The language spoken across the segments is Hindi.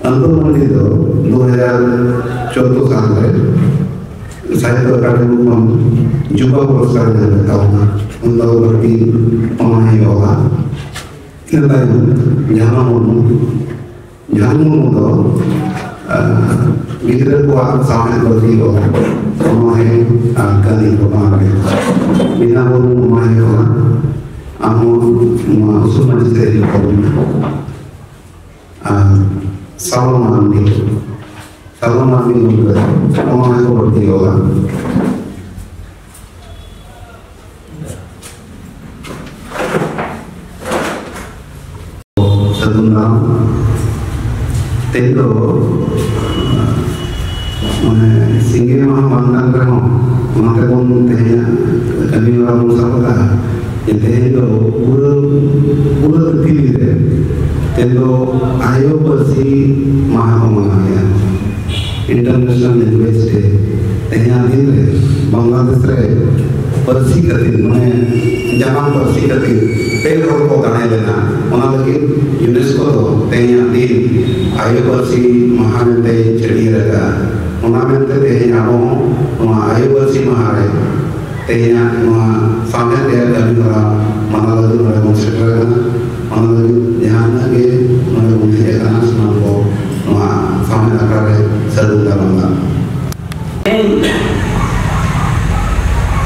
अनुभव मंडी दो 2014 साल में साहित्य अकादमी में युवा पुरस्कार देता हूँ उनको बड़ी पमाही होगा इनका जहाँ दो गिद्र को आप सामने बदली हो पमाही कली को पमाही बिना वो पमाही होगा आमो सुमन से Salman itu pemain seperti orang. Sebenarnya tentu singgih mah mantan kerana maka pun tehnya kami orang musafir itu pura terpilih tentu ayo bersih mahamaya international language day tehnya ini Bangladesh re bersih katin mana jangan bersih katin pehlo ko gane lena mana lagi UNESCO to tehnya di ayo bersih mahamaya jadi raga mana mente tehnya mau ayo bersih mahare tehnya mau sampai dia kami orang mana lagi orang musafir mana lagi यहाँ के मतलब उन्हें एक आना सुना को वहाँ सामने आकर सदुन करूँगा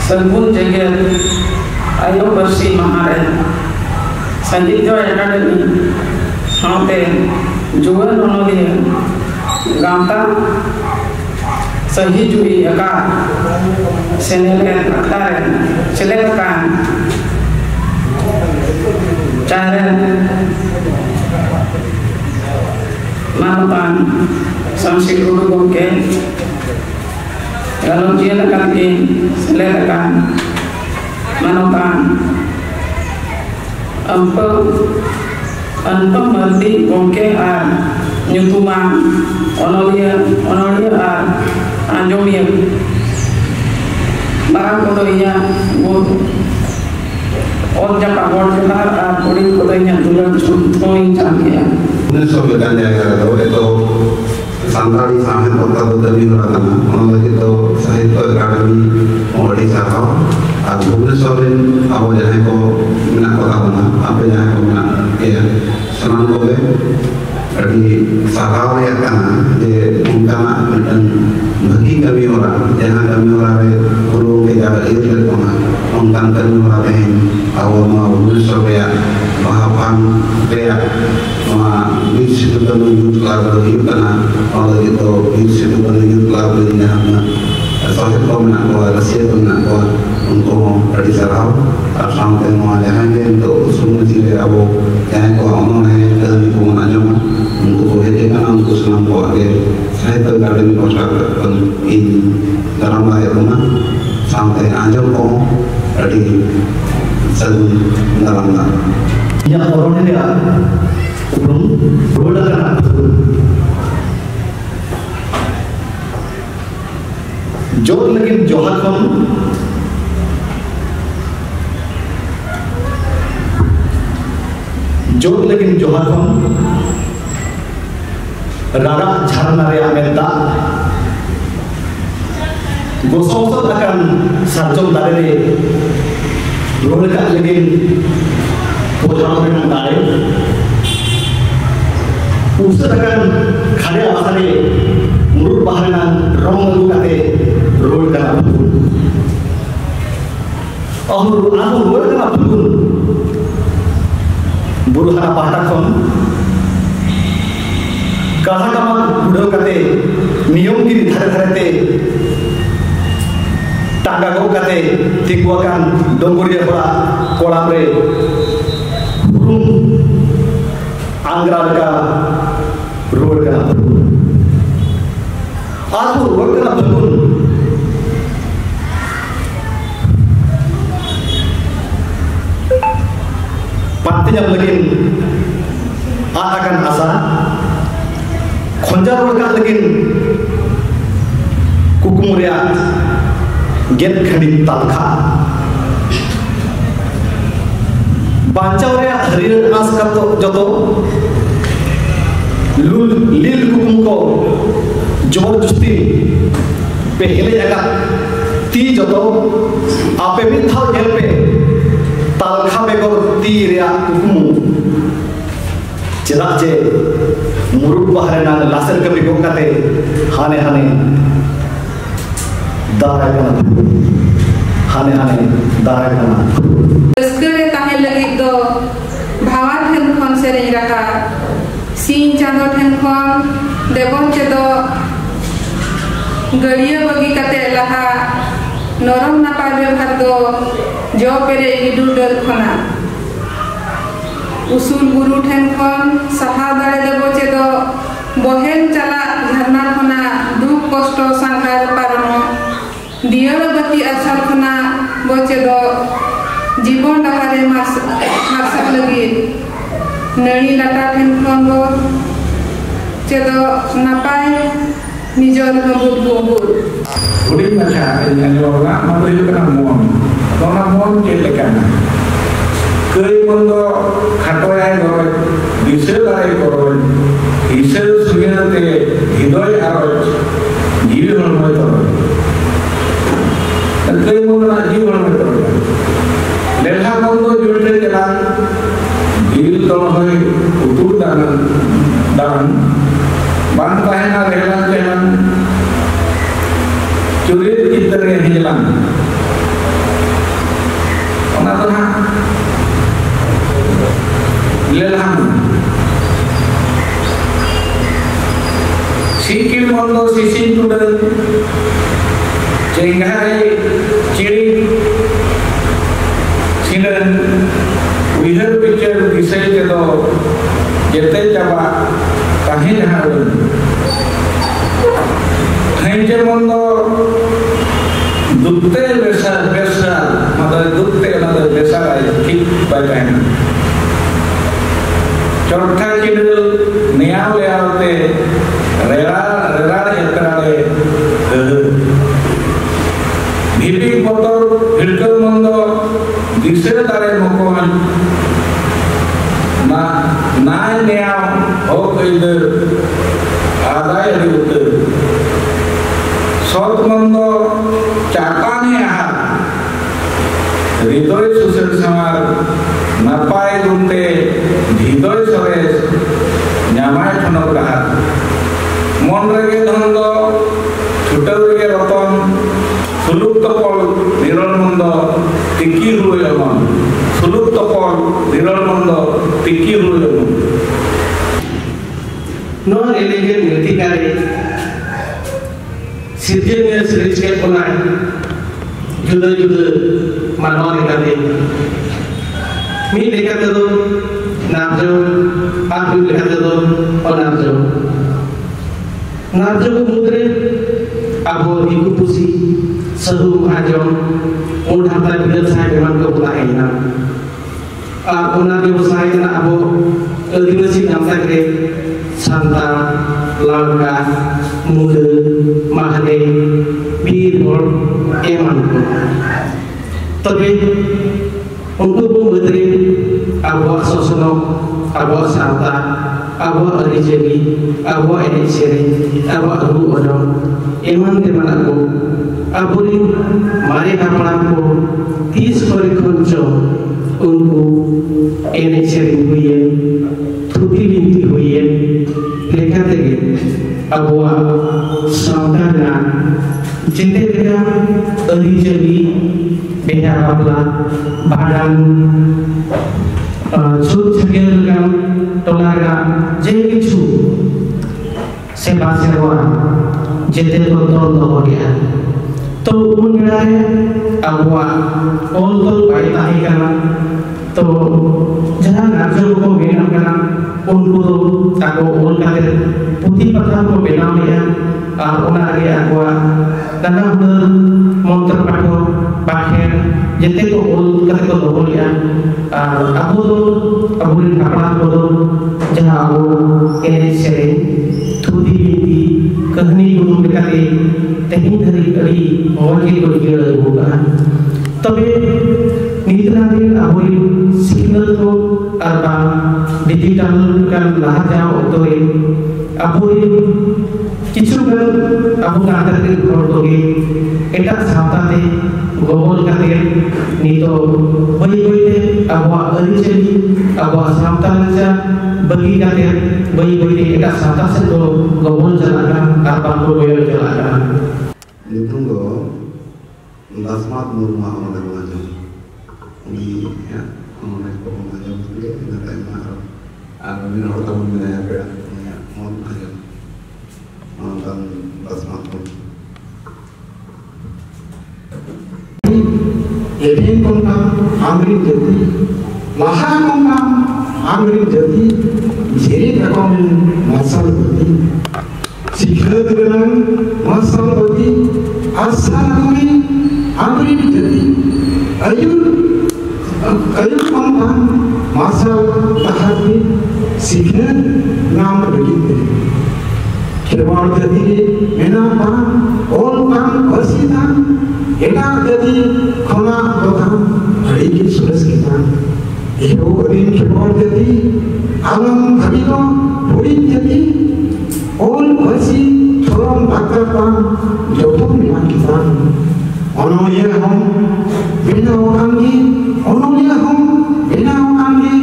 सदुन जगह आयो बर्सी महारे संगीत जो एकेडमी सामने जुआन उन्होंने गांता सही जुई अका सेनेले अकार चले का cara manutan samsi guru gomke kalau dia nak selerakan manutan ampa merti gomke nyutuma onolia anjomia barang kodo iya और जब अवार्ड के बाद थोड़ी बताइए दुर्गा छुट्टी चाहिए उन्हें सब लगाने आया तो संताली सामने पता तो तभी हो रहा था ना उन्होंने तो साहित्य अकादमी और ऐसा था आज भुवनेश्वर में अब जहाँ को मिला पता बना अब जहाँ को मिला के समान को भी अभी साधारण या करना जे उनका मिलन भगी कमी हो रहा जहाँ कमी हो रहा है गुरु के जाकर एक लड़कों में उनका कमी हो रहा है awal mau Surabaya mahapan kayak di situ kan youth club itu karena kalau gitu di situ kan youth club ini hanya soalnya kalau nak bawa rahasia tu nak bawa untuk dari sarau sampai mau ada hanya untuk semua sini abu yang kau orang ni dalam hubungan aja mah untuk boleh kan untuk senang bawa ke saya tu kalau ni masyarakat ini dalam ayat mana sampai aja kau dari satu dalam yang orang ini belum berulang जोर लेकिन जोहर कम जोर लेकिन जोहर कम रारा झरना रे आमेता गोसौसत akan sarjom dari रे रोलका लेकिन पोजाम में डाले उससे akan खड़े आसारे मुरुट bahanan rong lukate roll kana pun ahur anu roll kana pun buru hana pahta kon kaha kama budo kate niyom ki dhare dharete tangga go kate tikuakan dongguria pora kolam re burung anggra ka roll kana pun aku roll kana pun partinya begin akan asa khonjar roll kana begin kukumuriya get khandi talkha बांचाव रे हरियर आस का तो जतो लील कुकुम को जबरदस्ती पहले जगह ती जतो आपे भी था जेल पे तालखा बेगोर ती रिया कुकुम चेदा चे मुरुक बाहर ना लासर कभी को कते हाने हाने दारा कना हाने हाने दारा कना रस्करे ताहे लगी दो भावार ठेन खन सेरें रहा सीन चांदो ठेन खन देवों चे दो गड़िया बगी कते लहा नरम नापा व्यवहार दो जो पेरे इडू डर खना उसूल गुरु ठेन खन सहा दाड़े देवो चे दो बहेन चला झरना खना दुख कष्ट संघार पारनो दियर गति असल खना बोचे दो जीवन डहारे मार्शल लगी नड़ी लाटा ठेन खन दो चे दो नापाय निजर गबुद गबुद उड़ी मचा नजोला मबरिल कना मोन तोना मोन चेलेकाना कई बंदो खाटोयाय गरज दिसेलाय गरज हिसेल सुगेनते हृदय आरज जीवी हलमय गरज कई बंदो जीवी हलमय गरज लेखा बंदो जुलते चला गिल तो होय उतुर दान बान ताहेना रेला चेहन चुरित चित्रे हिजलान ओना तो ना लेलहाम सिकिल बंदो सिसिन तुडन चेंगाई चिड़ी सिनन विहर पिक्चर दिसे के दो जेते चाबा काहे जहां हेंजे बंदो दुत्ते बेसा मतलब दुत्ते मतलब बेसा ठीक पाइना चौथा चिड़ल नियाव ले आवते रेरा यात्राले भीटी पतर हिड़कल मंदो दिसे तारे मकोन ना नियाव हो कइद आदाय दिउत सत मंदो चाकाने आहा हृदय सुसेल समार नापाय गुंते हृदय सरेस न्यामाय ठनक रहा मन रेगे धंदो छुटल रेगे रतन सुलुक तपल निरल मंद तिकी हुए मन सुलुक तपल निरल मंद तिकी हुए मन नो एलेगे निर्तिकारे सिर्जनीय सृष्टि बनाय जुदा जुदा मानव लेकाते मी लेकाते दो नामजो आप लेकाते दो और नामजो को मुद्रे आबो दिकु पुसी सहु महाजन उन हाता व्यवसाय बेमान को बुलाए ना आप उना व्यवसाय ना आबो आदिवासी नामसा के सांता लाड़का मुंडे माहले बीर और एमान को तबे उनको को मदरे आबो सोसनो आबो सांता आबो अरिजेली आबो एनेसेरे आबो अबु ओदम एमान के माना को आबुरी मारे हापड़ाम को 30 करे खंचो उनको एनेसेरे हुए थुती बिनती हुए लेखाते के अबुआ सावधाना जिंदे बेगा अरिजेली बेहा बाबला भाड़ान छूट छगेल गाम टोलागा जे किछु सेवा सेवा जेते को तोल दो गया तो उन बेड़ा रे अबुआ ओल तोल बाई ताही कना तो जहां नाजो को बेना कना उनको ताको ओल काते पुथि पत्रा को बेना लिया और ओना रे अबुआ दाना हुनर मंत्र पाठो बाखेर जेते को ओल काते को दो लिया और अबु दो अबुरी कापड़ा को दो जहां वो एने से थुदी बिंती कहानी गुरु लेकाते तेही धरी अड़ी मोजे को गिर होगा तबे निद्रा दिन अबुरी सिग्न सिखनत को अरबा digital kan lahat jauh untuk abu किछु gun abu kantor ke hor toge eta sawta te gobol kate nito boi boite abu ari chali abu sawta lacha bagi kate boi boite eta sawta se to gobol jalaka apa ko boyo jalaka itu go Basmat Nurma oleh pengajar ini ya oleh pengajar juga nanti marah ini orang tahu mana ya pak ya mau aja nonton Basmat ini kontam Amrin jadi mahal kontam Amrin jadi jadi takon masal jadi sikha dengan masal jadi asal kami Amrin jadi ayur kontam masal tahati sikha नाम begitu keluar jadi menapa orang bersitan enak jadi kena dokan hari ini sudah sekitar itu ini keluar jadi alam khabito buin jadi orang bersi orang bakal jauh minat kita orang yang hom bina orang ni orang yang hom bina orang ni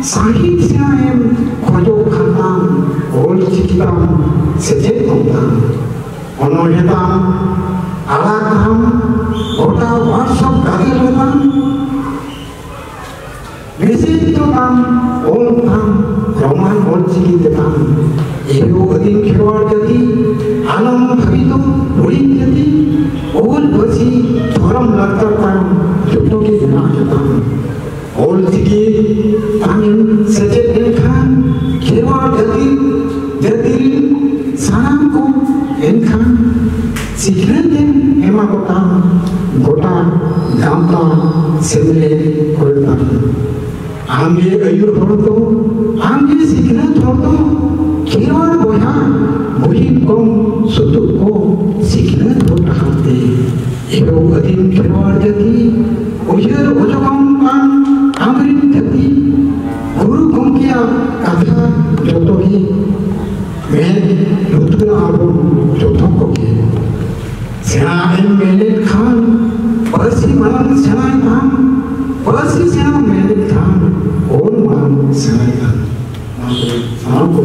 sahih siapa kau khantam orang cikitam sejak khantam orang yang alat ham kota WhatsApp kali lepas visit tu ham orang ham roman orang cikitam itu adin keluar jadi alam khabito buin jadi orang bersih orang latar tam jodoh kita kita orang cikit angin sejak engkau keluar jadi sanamku engkau sikretem emang kota gampa semile korban ambil ayur horto ambil sikret horto keluar boya bohin kom sutuk ko sikret horta hante itu adin keluar jadi uyur ujokam pan amrin jadi guru gomkia kata jotohi men lutun abu jotok koke Senain menet khan, persi malam senai tam, persi senai menet tam, on malam senai tam. Aku